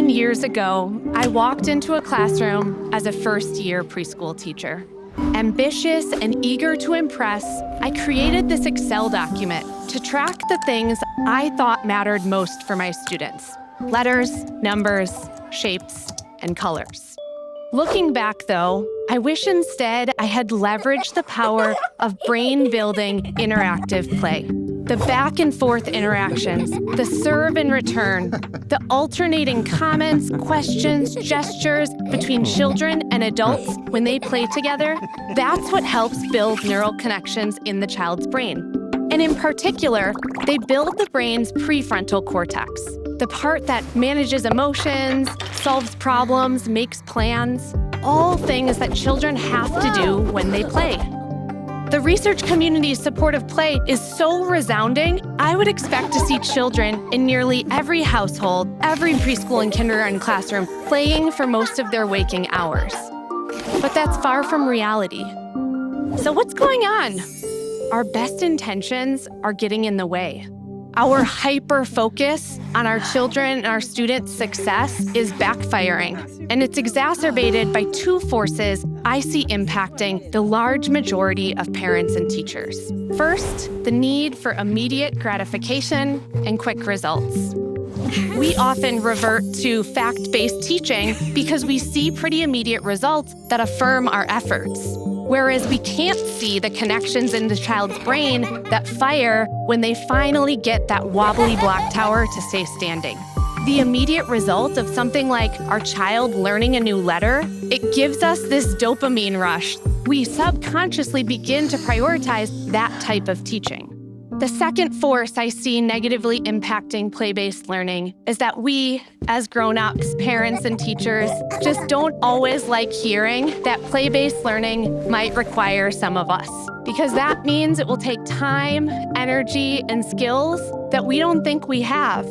15 years ago, I walked into a classroom as a first-year preschool teacher. Ambitious and eager to impress, I created this Excel document to track the things I thought mattered most for my students: letters, numbers, shapes, and colors. Looking back, though, I wish instead I had leveraged the power of brain-building interactive play. The back and forth interactions, the serve and return, the alternating comments, questions, gestures between children and adults when they play together, that's what helps build neural connections in the child's brain. And in particular, they build the brain's prefrontal cortex, the part that manages emotions, solves problems, makes plans, all things that children have to do when they play. The research community's support of play is so resounding, I would expect to see children in nearly every household, every preschool and kindergarten classroom playing for most of their waking hours. But that's far from reality. So what's going on? Our best intentions are getting in the way. Our hyper-focus on our children and our students' success is backfiring, and it's exacerbated by two forces I see impacting the large majority of parents and teachers. First, the need for immediate gratification and quick results. We often revert to fact-based teaching because we see pretty immediate results that affirm our efforts, whereas we can't see the connections in the child's brain that fire when they finally get that wobbly block tower to stay standing. The immediate result of something like our child learning a new letter, it gives us this dopamine rush. We subconsciously begin to prioritize that type of teaching. The second force I see negatively impacting play-based learning is that we, as grown-ups, parents, and teachers, just don't always like hearing that play-based learning might require some of us, because that means it will take time, energy, and skills that we don't think we have.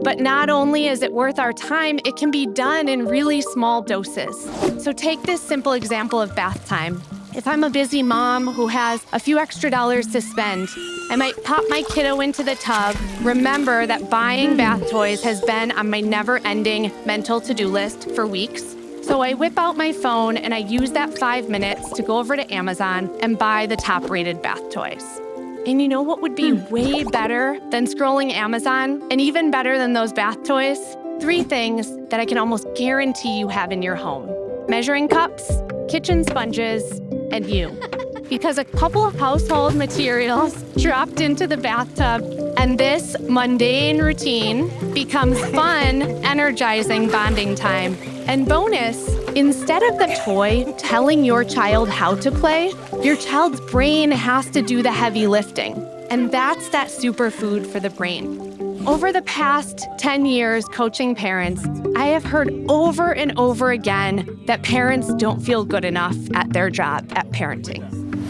But not only is it worth our time, it can be done in really small doses. So take this simple example of bath time. If I'm a busy mom who has a few extra dollars to spend, I might pop my kiddo into the tub, remember that buying bath toys has been on my never-ending mental to-do list for weeks. So I whip out my phone and I use that 5 minutes to go over to Amazon and buy the top-rated bath toys. And you know what would be way better than scrolling Amazon, and even better than those bath toys? 3 things that I can almost guarantee you have in your home: measuring cups, kitchen sponges, and you. Because a couple of household materials dropped into the bathtub, and this mundane routine becomes fun, energizing bonding time. And bonus, instead of the toy telling your child how to play, your child's brain has to do the heavy lifting. And that's that superfood for the brain. Over the past 10 years coaching parents, I have heard over and over again that parents don't feel good enough at their job at parenting.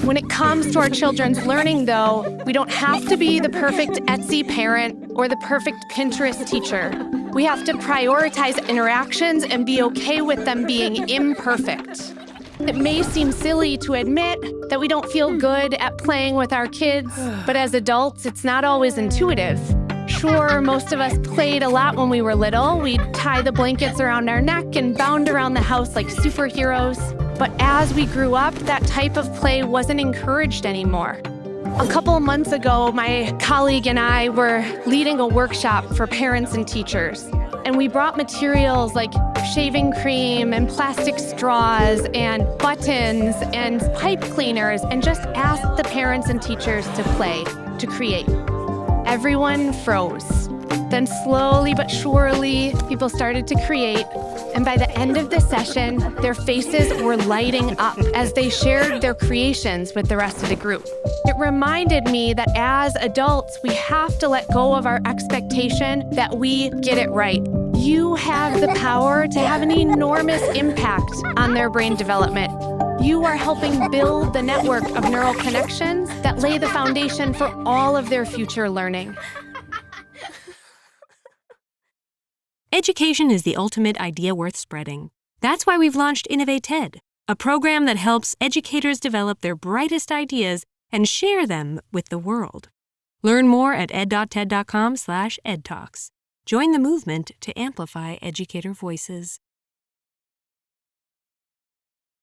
When it comes to our children's learning, though, we don't have to be the perfect Etsy parent or the perfect Pinterest teacher. We have to prioritize interactions and be okay with them being imperfect. It may seem silly to admit that we don't feel good at playing with our kids, but as adults, it's not always intuitive. Sure, most of us played a lot when we were little. We'd tie the blankets around our neck and bound around the house like superheroes. But as we grew up, that type of play wasn't encouraged anymore. A couple of months ago, my colleague and I were leading a workshop for parents and teachers. And we brought materials like shaving cream and plastic straws and buttons and pipe cleaners and just asked the parents and teachers to play, to create. Everyone froze. Then slowly but surely, people started to create. And by the end of the session, their faces were lighting up as they shared their creations with the rest of the group. It reminded me that as adults, we have to let go of our expectation that we get it right. You have the power to have an enormous impact on their brain development. You are helping build the network of neural connections that lay the foundation for all of their future learning. Education is the ultimate idea worth spreading. That's why we've launched InnovateTED, a program that helps educators develop their brightest ideas and share them with the world. Learn more at ed.ted.com/edtalks. Join the movement to amplify educator voices.